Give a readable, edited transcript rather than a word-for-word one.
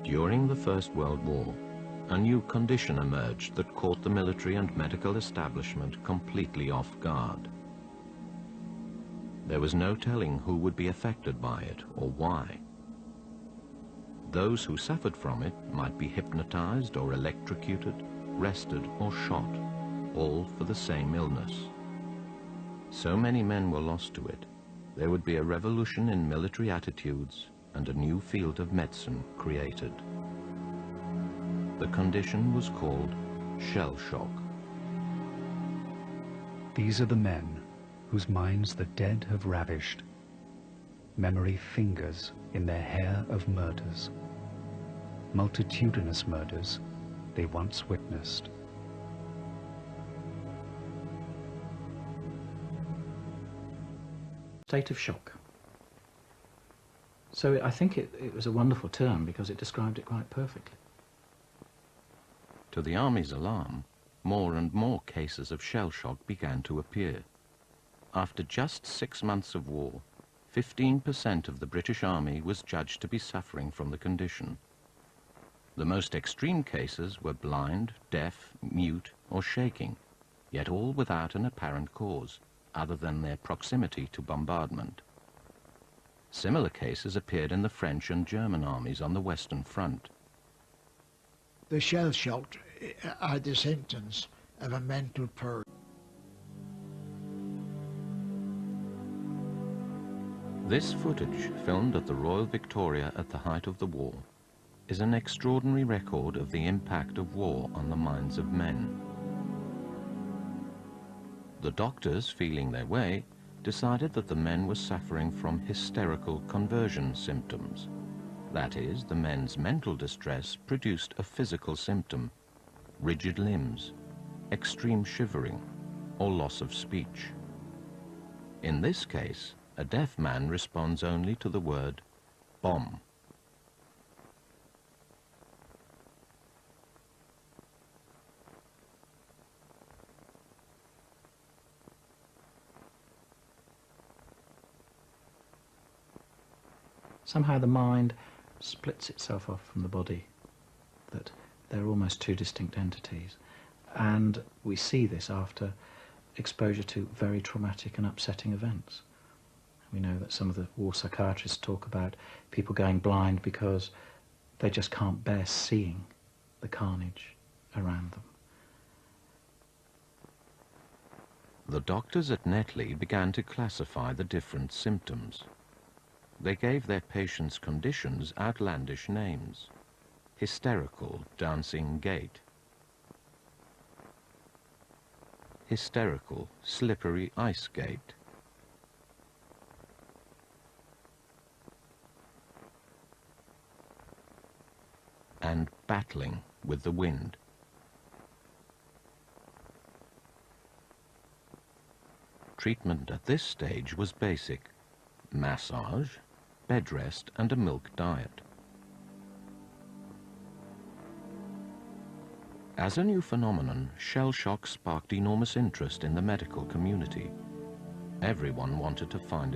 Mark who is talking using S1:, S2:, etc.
S1: During the First World War, a new condition emerged that caught the military and medical establishment completely off guard. There was no telling who would be affected by it or why. Those who suffered from it might be hypnotized or electrocuted, arrested or shot, all for the same illness. So many men were lost to it, there would be a revolution in military attitudes and a new field of medicine created. The condition was called shell shock.
S2: These are the men whose minds the dead have ravished. Memory fingers in their hair of murders, multitudinous murders they once witnessed.
S3: State of shock. So I think it was a wonderful term because it described it quite perfectly.
S1: To the Army's alarm, more and more cases of shell shock began to appear. After just 6 months of war, 15% of the British Army was judged to be suffering from the condition. The most extreme cases were blind, deaf, mute, or shaking, yet all without an apparent cause, other than their proximity to bombardment. Similar cases appeared in the French and German armies on the Western Front.
S4: The shell shock are the symptoms of a mental purge.
S1: This footage, filmed at the Royal Victoria at the height of the war, is an extraordinary record of the impact of war on the minds of men. The doctors, feeling their way, decided that the men were suffering from hysterical conversion symptoms. That is, the men's mental distress produced a physical symptom: rigid limbs, extreme shivering, or loss of speech. In this case, a deaf man responds only to the word bomb.
S3: Somehow the mind splits itself off from the body, that they're almost two distinct entities. And we see this after exposure to very traumatic and upsetting events. We know that some of the war psychiatrists talk about people going blind because they just can't bear seeing the carnage around them.
S1: The doctors at Netley began to classify the different symptoms. They gave their patients' conditions outlandish names: hysterical dancing gait, hysterical slippery ice gait, and battling with the wind. Treatment at this stage was basic: massage, bed rest, and a milk diet. As a new phenomenon, shell shock sparked enormous interest in the medical community. Everyone wanted to find a